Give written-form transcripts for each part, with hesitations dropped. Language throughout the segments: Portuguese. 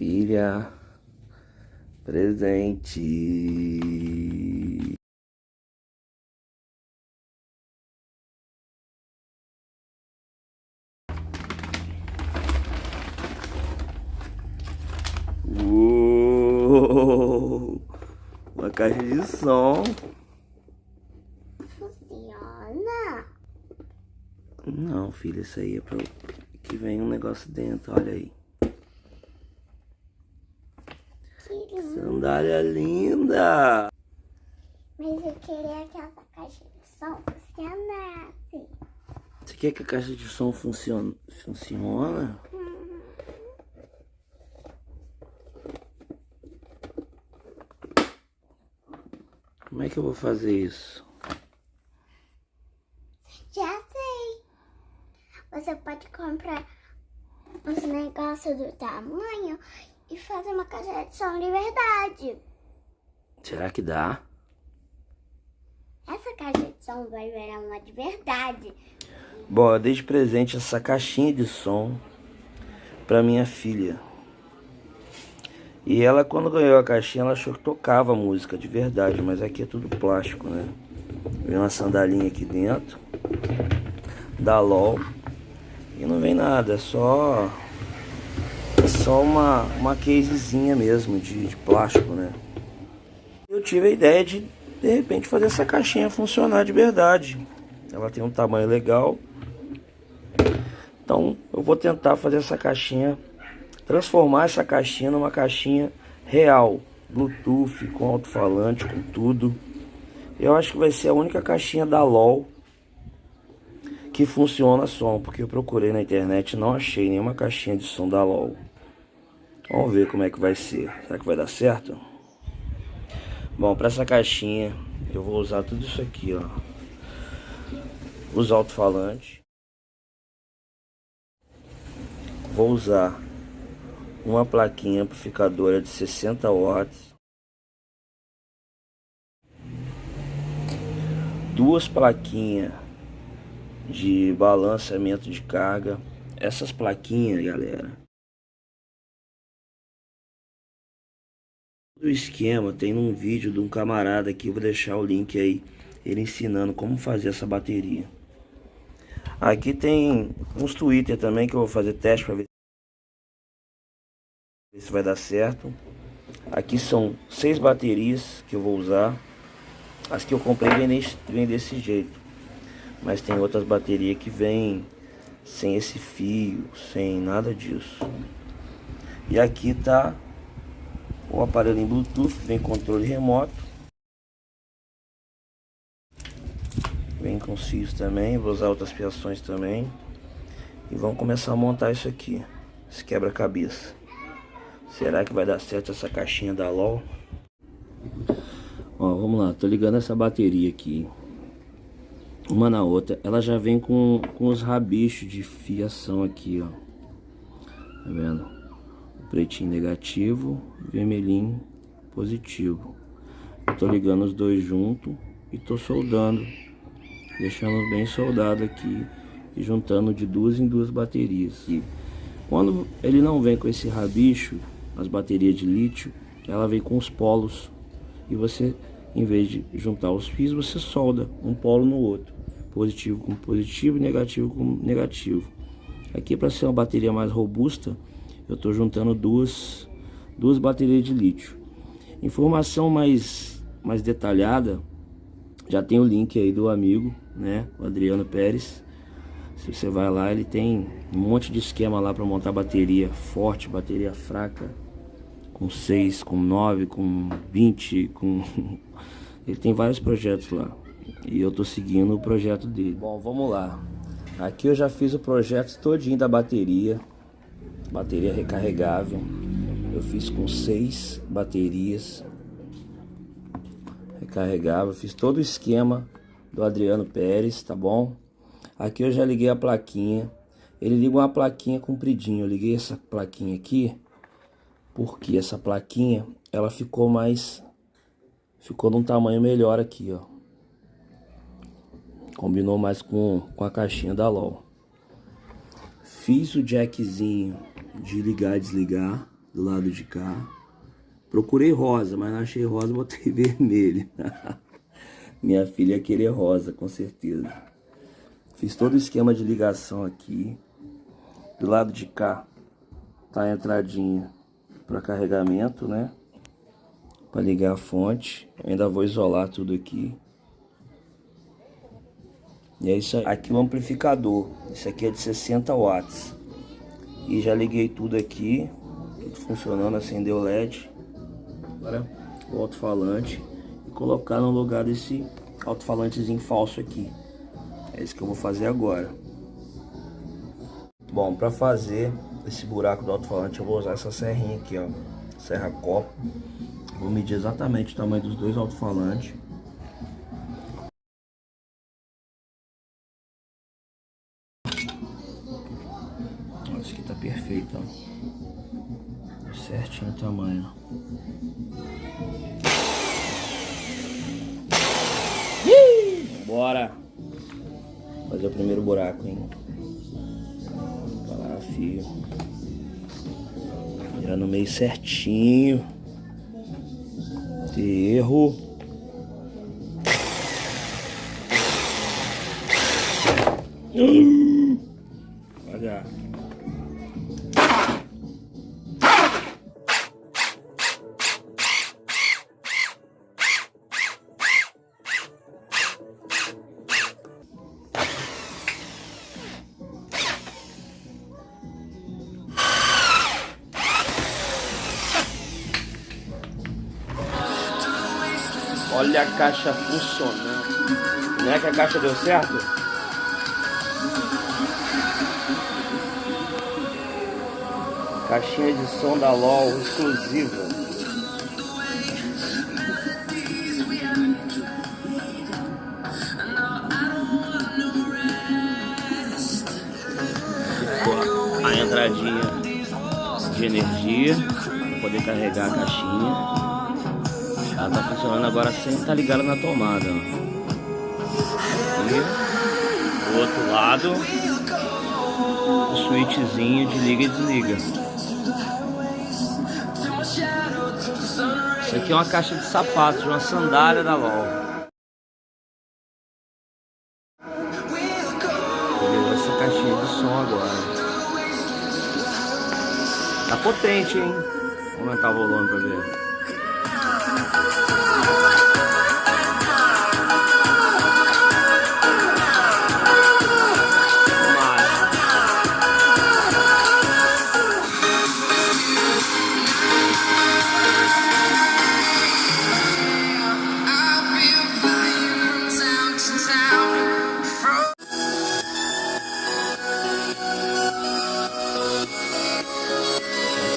filha, presente. Uou, uma caixa de som. Funciona? Não, filha, isso aí é pra que vem um negócio dentro, olha aí. Que lindo. Sandália linda. Mas eu queria que essa caixa de som funcionasse. Você quer que a caixa de som funcione? Funciona? Como é que eu vou fazer isso? Já sei. Você pode comprar uns negócios do tamanho e fazer uma caixa de som de verdade. Será que dá? Essa caixa de som vai virar uma de verdade. Bom, eu dei de presente essa caixinha de som pra minha filha. E ela, quando ganhou a caixinha, ela achou que tocava música de verdade, mas aqui é tudo plástico, né? Vem uma sandalinha aqui dentro, da LOL, e não vem nada, é só uma casezinha mesmo de plástico, né? Eu tive a ideia de repente, fazer essa caixinha funcionar de verdade. Ela tem um tamanho legal. Então, eu vou tentar fazer essa caixinha, transformar essa caixinha numa caixinha real, Bluetooth, com alto-falante, com tudo. Eu acho que vai ser a única caixinha da LOL que funciona som, porque eu procurei na internet e não achei nenhuma caixinha de som da LOL. Vamos ver como é que vai ser. Será que vai dar certo? Bom, para essa caixinha eu vou usar tudo isso aqui, ó. Os alto-falantes. Vou usar uma plaquinha amplificadora de 60 watts. Duas plaquinhas de balanceamento de carga. Essas plaquinhas, galera, o esquema tem num vídeo de um camarada aqui, eu vou deixar o link aí, ele ensinando como fazer essa bateria. Aqui tem uns Twitter também que eu vou fazer teste para ver se vai dar certo. Aqui são 6 baterias que eu vou usar. As que eu comprei vem desse jeito, mas tem outras baterias que vêm sem esse fio, sem nada disso. E aqui tá o aparelho em Bluetooth, vem controle remoto, vem com os fios também. Vou usar outras fiações também. E vamos começar a montar isso aqui, esse quebra-cabeça. Será que vai dar certo essa caixinha da LOL? Ó, vamos lá, tô ligando essa bateria aqui uma na outra. Ela já vem com os rabichos de fiação aqui, ó. Tá vendo? O pretinho negativo, vermelhinho positivo. Eu tô ligando os dois junto e tô soldando, deixando bem soldado aqui e juntando de duas em duas baterias. E quando ele não vem com esse rabicho, as baterias de lítio, ela vem com os polos. E você, em vez de juntar os fios, você solda um polo no outro, positivo com positivo e negativo com negativo. Aqui, para ser uma bateria mais robusta, eu estou juntando duas baterias de lítio. Informação mais detalhada, já tem o link aí do amigo, né, o Adriano Pérez. Se você vai lá, ele tem um monte de esquema lá para montar bateria forte, bateria fraca, com 6, com 9, com 20, com... Ele tem vários projetos lá. E eu tô seguindo o projeto dele. Bom, vamos lá. Aqui eu já fiz o projeto todinho da bateria. Bateria recarregável. Eu fiz com 6 baterias recarregável. Fiz todo o esquema do Adriano Pérez, tá bom? Aqui eu já liguei a plaquinha. Ele liga uma plaquinha compridinha. Eu liguei essa plaquinha aqui porque essa plaquinha, ela ficou num tamanho melhor aqui, ó. Combinou mais com a caixinha da LOL. Fiz o jackzinho de ligar e desligar, do lado de cá. Procurei rosa, mas não achei rosa, botei vermelho. Minha filha ia querer rosa, com certeza. Fiz todo o esquema de ligação aqui. Do lado de cá tá a entradinha para carregamento, né? Para ligar a fonte. Eu ainda vou isolar tudo aqui. E é isso aí. Aqui o amplificador. Esse aqui é de 60 watts. E já liguei tudo aqui. Tudo funcionando, acendeu o LED. Agora o alto-falante. E colocar no lugar desse alto-falantezinho falso aqui. É isso que eu vou fazer agora. Bom, para fazer esse buraco do alto-falante eu vou usar essa serrinha aqui, ó. Serra copo. Vou medir exatamente o tamanho dos dois alto-falantes. Esse aqui tá perfeito, ó. Certinho o tamanho. Bora fazer o primeiro buraco, hein? Vai lá, fio. Virar no meio certinho. Erro. Olha. Olha a caixa funcionando. Não é que a caixa deu certo? Caixinha de som da LOL exclusiva. Ficou a entradinha de energia para poder carregar a caixinha. Ela tá funcionando agora sem estar ligada na tomada. E do outro lado, o switchzinho de liga e desliga. Isso aqui é uma caixa de sapatos, de uma sandália da LOL. Pegou essa caixinha de som agora. Tá potente, hein? Vou aumentar o volume pra ver.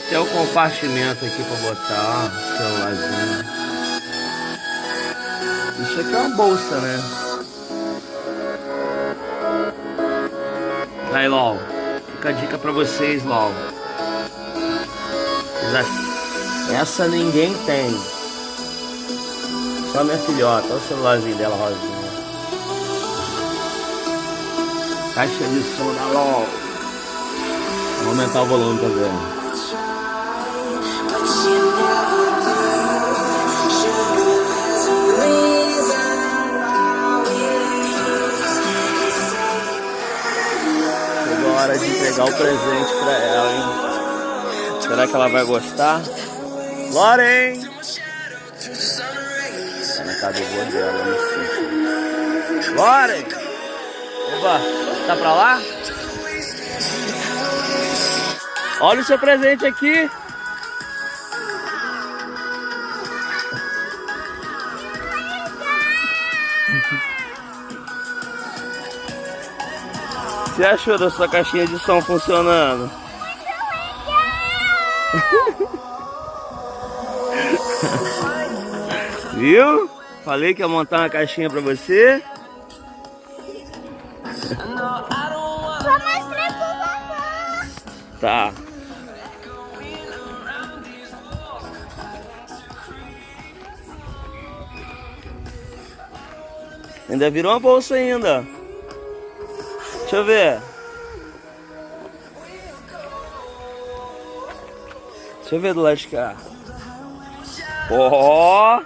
Tem um compartimento aqui para botar o celularzinho. Isso aqui é uma bolsa, né? Aí, LOL. Fica a dica para vocês, LOL. Essa ninguém tem. Só minha filhota. Olha o celularzinho dela rosinha. Caixa de som da LOL. Vou aumentar o volume pra ver. Chegou a hora de entregar o presente pra ela, hein? Será que ela vai gostar? Loren! Tá na casa boa dela, não sei. Loren! Opa, tá pra lá? Olha o seu presente aqui! O que você achou da sua caixinha de som funcionando? Viu? Falei que ia montar uma caixinha pra você. Vou mostrar pro vovô. Tá. Ainda virou uma bolsa ainda. Deixa eu ver. Deixa eu ver do lado de cá. Ó!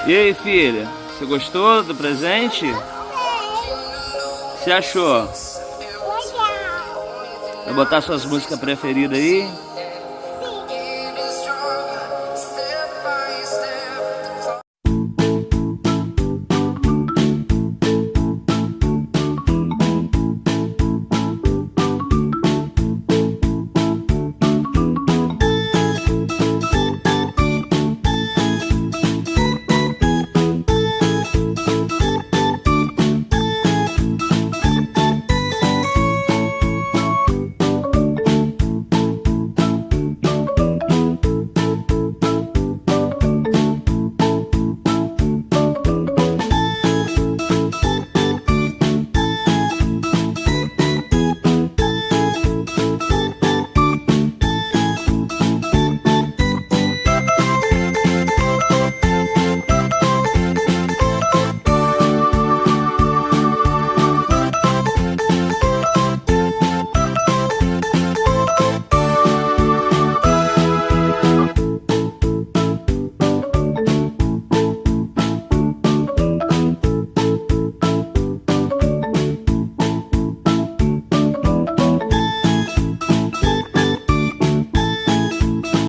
E aí, filha? Você gostou do presente? O que você achou? Legal. Vai botar suas músicas preferidas aí?